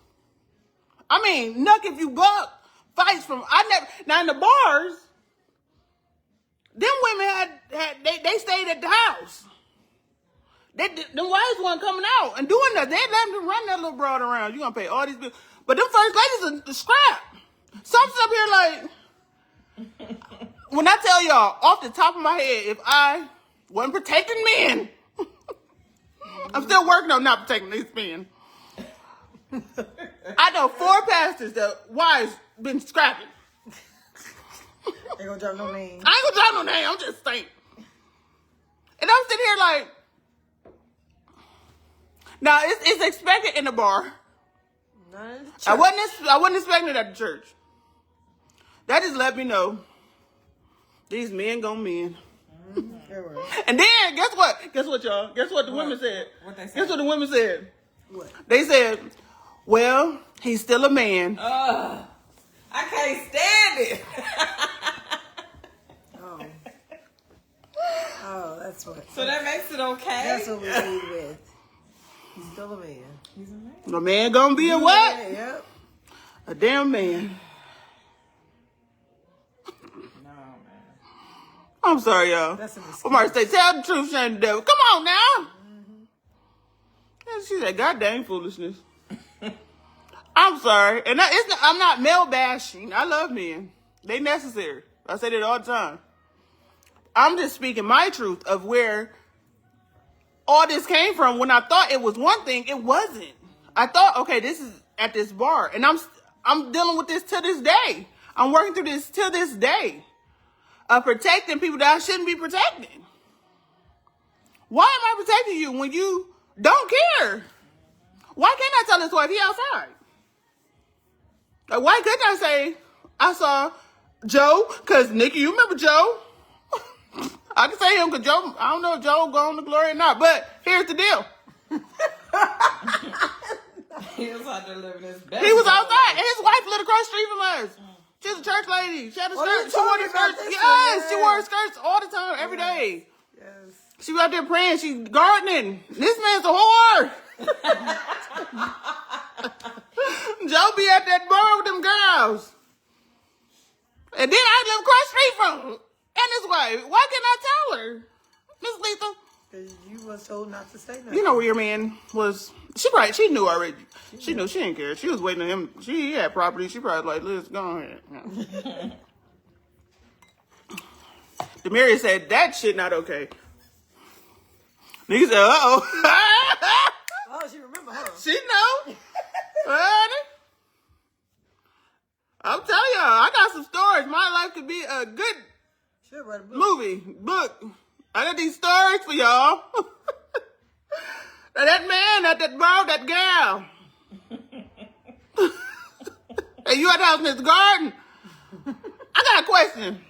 I mean, nuck if you buck. Fights from, now in the bars, them women they stayed at the house. The wives weren't coming out and doing that. They let them run that little broad around. You're going to pay all these bills. But them first ladies are scrap. Something's up here like, when I tell y'all, off the top of my head, if I wasn't protecting men, I'm still working on not protecting these men. I know 4 pastors that wives been scrapping. Ain't gonna drop no name. I ain't gonna drop no name, I'm just saying. And I'm sitting here like, now it's expected in the bar. I wasn't expecting it at the church. That just let me know these men gonna men. And then guess what? Guess what, y'all? Guess what the women said? What they said? Guess what the women said? What? They said, well, he's still a man. I can't stand it. Oh, that's what. So that makes it okay. That's what we lead with. He's still a man. He's a man. A man gonna be a what? Yeah, yep. A damn man. No, man. I'm sorry, y'all. That's an excuse. Omar say, tell the truth, shame the devil. Come on now. And she said, God dang foolishness. I'm sorry. And I'm not male bashing. I love men. They necessary. I say that all the time. I'm just speaking my truth of where all this came from. When I thought it was one thing, it wasn't. I thought, okay, this is at this bar. And I'm dealing with this to this day. I'm working through this to this day. Of protecting people that I shouldn't be protecting. Why am I protecting you when you don't care? Why can't I tell his wife he outside? Like, why couldn't I say, I saw Joe, because Nikki, you remember Joe? I can say him because Joe, I don't know if Joe gone to glory or not, but here's the deal. He was out there living his best. He was outside, and his wife lived across the street from us. She's a church lady. She had a skirt. She wore the skirts. Yes, she wore skirts all the time, every day. Yes. She was out there praying. She's gardening. This man's a whore. Joe be at that bar with them girls. And then I live across the street from him. And his wife. Why can't I tell her? Miss Lethal. Because you was told not to say nothing. You know where your man was. She knew already. She knew she didn't care. She was waiting on him. He had property. She probably like, let's go ahead. Yeah. Demaria said, that shit not okay. Nigga said, uh-oh. Oh, she remember, huh? She know. Honey. I'm telling y'all, I got some stories. My life could be a good Should write a book. book. I got these stories for y'all. Now that man at that bar, that gal. Hey, you at the house in this garden? I got a question.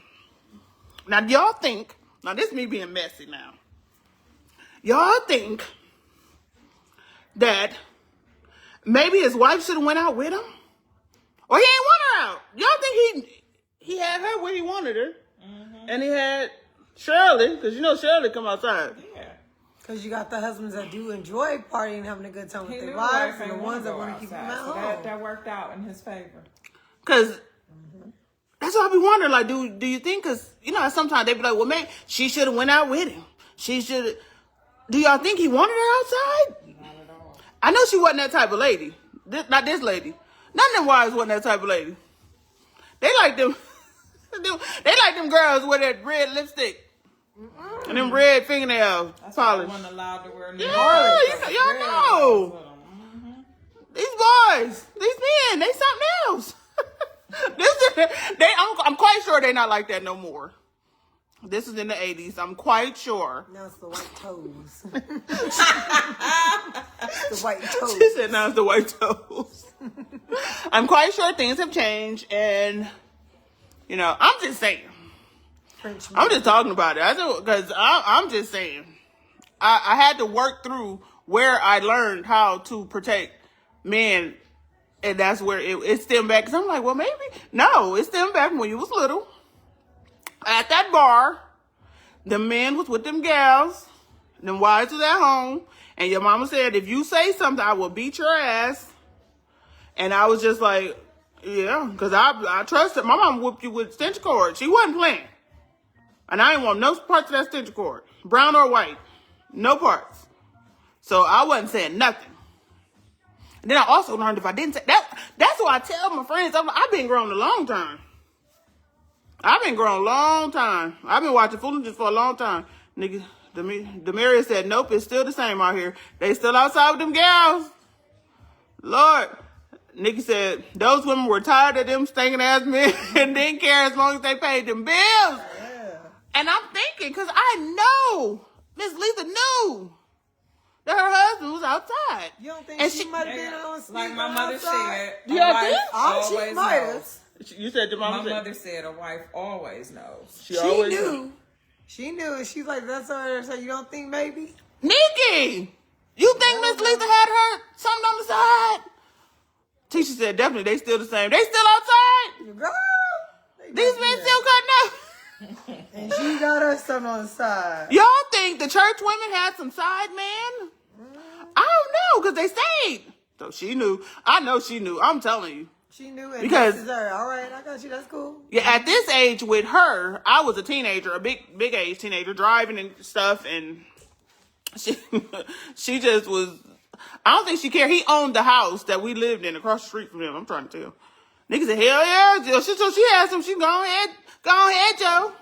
Now, do y'all think, now this me being messy now. Y'all think that maybe his wife should have went out with him? Well, he ain't want her out. Y'all think he had her where he wanted her. Mm-hmm. And he had Shirley, because you know Shirley come outside. Yeah. Because you got the husbands that do enjoy partying and having a good time He with knew their the wives, wife and the ain't ones that go want to keep them outside, at so home. that worked out in his favor. Because that's what I be wondering. Like, do you think, because, you know, sometimes they be like, well, maybe she should have went out with him. She should have. Do y'all think he wanted her outside? Not at all. I know she wasn't that type of lady. Not this lady. None of them wives wasn't that type of lady. They like them. They like them girls with that red lipstick and them red fingernails That's why I polish. wasn't allowed to wear Yeah, y'all know. These boys, these men, they something else. I'm quite sure they're not like that no more. This is in the 80s. I'm quite sure. Now it's the white toes. The white toes. She said now it's the white toes. I'm quite sure things have changed, and you know, I'm just saying. I'm just talking about it. Because I'm just saying. I had to work through where I learned how to protect men, and that's where it stemmed back. Because I'm like, well, maybe no, it stemmed back when you was little. At that bar, the men was with them gals, them wives was at home, and your mama said, if you say something, I will beat your ass. And I was just like, yeah, because I trusted. My mom whooped you with extension cord. She wasn't playing. And I didn't want no parts of that extension cord, brown or white. No parts. So I wasn't saying nothing. And then I also learned if I didn't say that, that's what I tell my friends. I've been grown a long time. I've been grown a long time. I've been watching foolishness for a long time. Nigga, Demaria said, nope, it's still the same out here. They still outside with them gals. Lord. Nikki said, those women were tired of them stinking ass men and didn't care as long as they paid them bills. Yeah. And I'm thinking, because I know Miss Lisa knew that her husband was outside. You don't think And she might have been on speed Like my mother outside? said, Do y'all a wife think? Oh, she always might have. knows. You said your mama My said mother said a wife always knows. she She always knew. She knew. And she's like, that's her. So you don't think maybe? Nikki, you think Miss Lisa had her something on the side? Tisha said definitely they still the same. They still outside. Girl. These men still cutting up. And she got her something on the side. Y'all think the church women had some side men? I don't know, because they stayed. So she knew. I know she knew. I'm telling you. She knew it. Because- This is her. All right, I got you. That's cool. Yeah, at this age with her, I was a teenager, a big age teenager, driving and stuff, and she just was. I don't think she cared. He owned the house that we lived in across the street from him. I'm trying to tell. Niggas said, hell yeah, Joe. So she had some. She go ahead, Joe.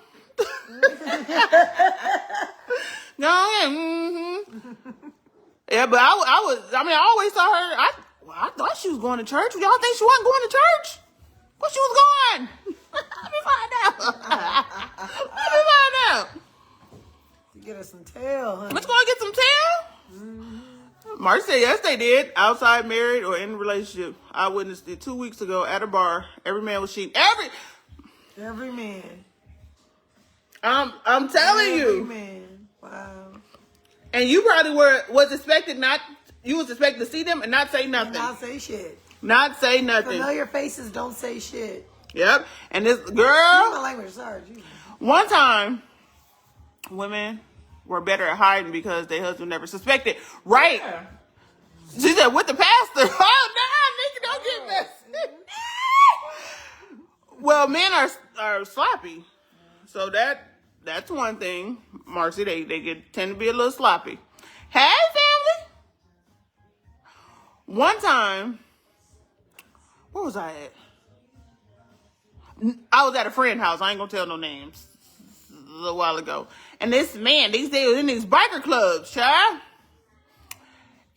Go ahead. Mm-hmm. Yeah, but I always saw her. I thought she was going to church. Y'all think she wasn't going to church? Where she was going? Let me find out. Let me find out. Get her some tail, honey. Let's go and get some tail. Marty said yes, they did. Outside, married, or in a relationship. I witnessed it 2 weeks ago at a bar. Every man was cheating. Every man. I'm telling Every you. man. Wow. And you probably was expected to see them and not say nothing. Not say shit. Not say nothing. Familiar faces don't say shit. Yep. And this Use girl, my language. Sorry. Jesus. one time, women were better at hiding because their husband never suspected. Right. Yeah. She said, with the pastor. Oh, no, nigga, don't get messy. Well, men are sloppy. So that's one thing. Marcy, they tend to be a little sloppy. Hey, family. One time, where was I at? I was at a friend's house. I ain't gonna tell no names. A little while ago. And this man, they was in these biker clubs, child.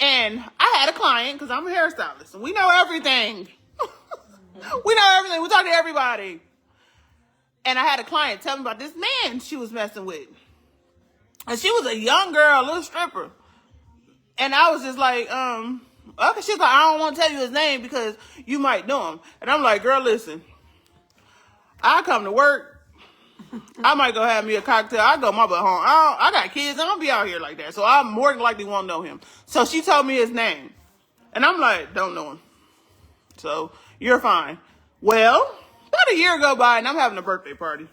And I had a client, because I'm a hairstylist, and we know everything. We know everything. We talk to everybody. And I had a client tell me about this man she was messing with. And she was a young girl, a little stripper. And I was just like, okay. She's like, I don't want to tell you his name because you might know him. And I'm like, girl, listen. I come to work. I might go have me a cocktail. I go my butt home. I got kids. I don't be out here like that. So I more than likely won't know him. So she told me his name. And I'm like, don't know him. So you're fine. Well, about a year go by and I'm having a birthday party.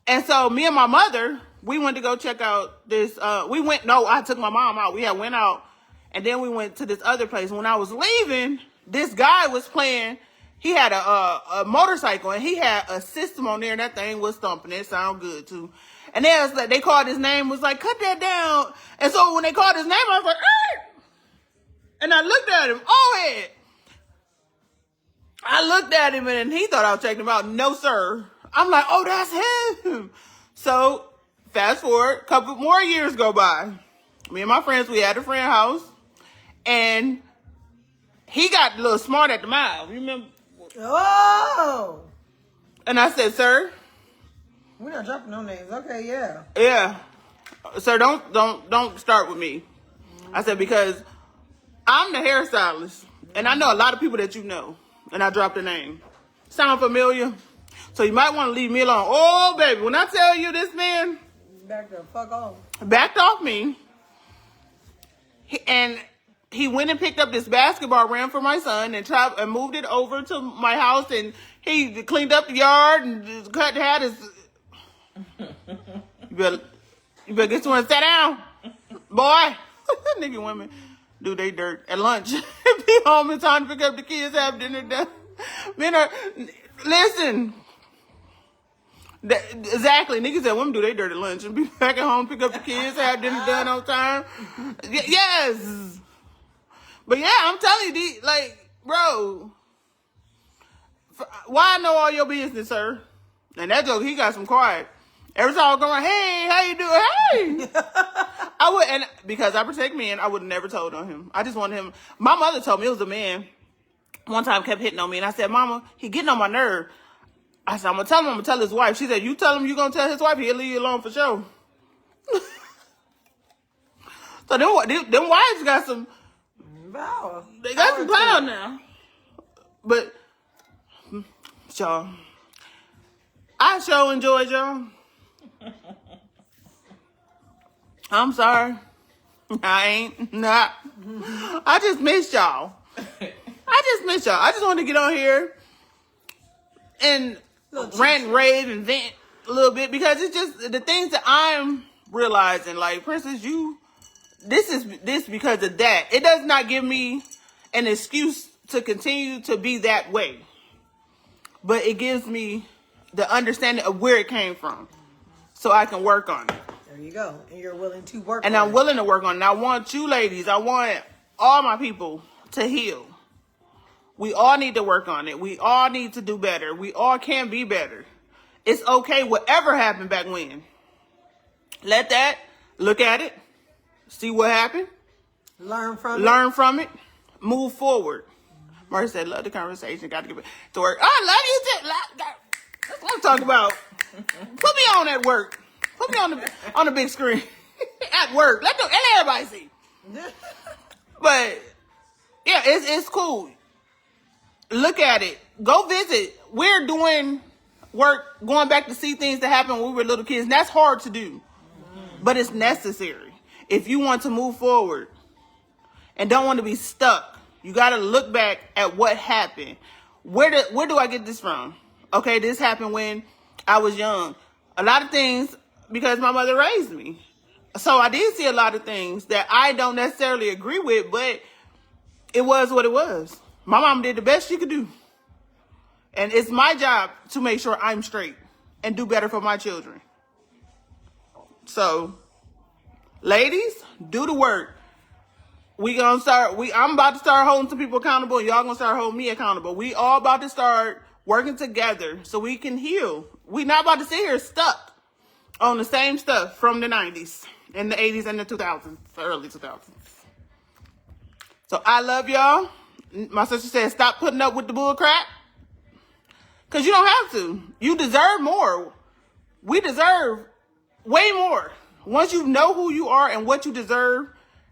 And so me and my mother, we went to go check out this, I took my mom out. We went out and then we went to this other place. When I was leaving, this guy was playing, he had a motorcycle and he had a system on there and that thing was thumping. It sounded good too. And they called his name, was like, cut that down. And so when they called his name, I was like, hey! And I looked at him, I looked at him and he thought I was checking him out. No, sir. I'm like, oh, that's him. So fast forward, a couple more years go by. Me and my friends, we had a friend house and he got a little smart at the mile. You remember? Oh. And I said, sir. We're not dropping no names. Okay, yeah. Yeah. Sir, don't start with me. I said, because I'm the hairstylist and I know a lot of people that you know. And I dropped the name. Sound familiar? So you might want to leave me alone. Oh, baby, when I tell you this man backed the fuck off. Backed off me. He went and picked up this basketball rim for my son and moved it over to my house and he cleaned up the yard and had his. You better get someone to sit down, boy. Nigga women do they dirt at lunch. Be home in time to pick up the kids, have dinner done. Listen. Exactly. Niggas said women do they dirt at lunch and be back at home, pick up the kids, have dinner done on time. Yes. But yeah, I'm telling you, bro, why I know all your business, sir? And that joke, he got some quiet. Every time I go around, hey, how you doing? Hey. Because I protect men, I would have never told on him. I just wanted him. My mother told me it was a man. One time kept hitting on me, and I said, Mama, he getting on my nerve. I said, I'm going to tell his wife. She said, you tell him you're going to tell his wife, he'll leave you alone for sure. So them wives got some, wow. They got some power now. But, y'all, I sure enjoyed y'all. I'm sorry. I ain't not. I just missed y'all. I just wanted to get on here and rant, rave, and vent a little bit because it's just the things that I'm realizing. Like, Princess, this because of that. It does not give me an excuse to continue to be that way, but it gives me the understanding of where it came from, so I can work on it. There you go, and you're willing to work. And I'm willing to work on it. And I want you ladies. I want all my people to heal. We all need to work on it. We all need to do better. We all can be better. It's okay, whatever happened back when. Look at it, see what happened. Learn from it, move forward. Marty said, love the conversation, got to get back to work. I love you too. That's what I'm talking about. Put me on at work. Put me on the big screen at work. Let everybody see. But yeah, it's cool. Look at it. Go visit. We're doing work, going back to see things that happened when we were little kids. And that's hard to do, but it's necessary if you want to move forward and don't want to be stuck. You got to look back at what happened. Where do I get this from? Okay, this happened when I was young. A lot of things because my mother raised me. So I did see a lot of things that I don't necessarily agree with, but it was what it was. My mom did the best she could do. And it's my job to make sure I'm straight and do better for my children. So, ladies, do the work. I'm about to start holding some people accountable, and y'all gonna start holding me accountable. We all about to start working together so we can heal. We not about to sit here stuck on the same stuff from the 90s and the 80s and the 2000s, the early 2000s. So I love y'all. My sister said, stop putting up with the bull crap. Because you don't have to. You deserve more. We deserve way more. Once you know who you are and what you deserve,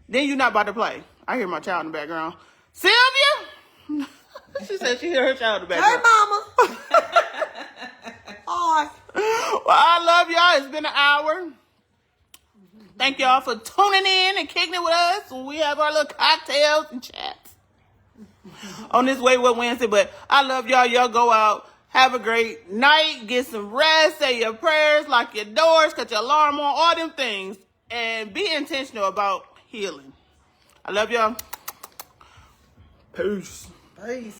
then you're not about to play. I hear my child in the background. Sylvia? She said she hear her child in the background. Hey, mama. Hi. Well, I love y'all. It's been an hour. Thank y'all for tuning in and kicking it with us when we have our little cocktails and chats. on this Wayward Wednesday. But I love y'all. Y'all go out. Have a great night. Get some rest. Say your prayers. Lock your doors. Cut your alarm on. All them things. And be intentional about healing. I love y'all. Peace. Peace.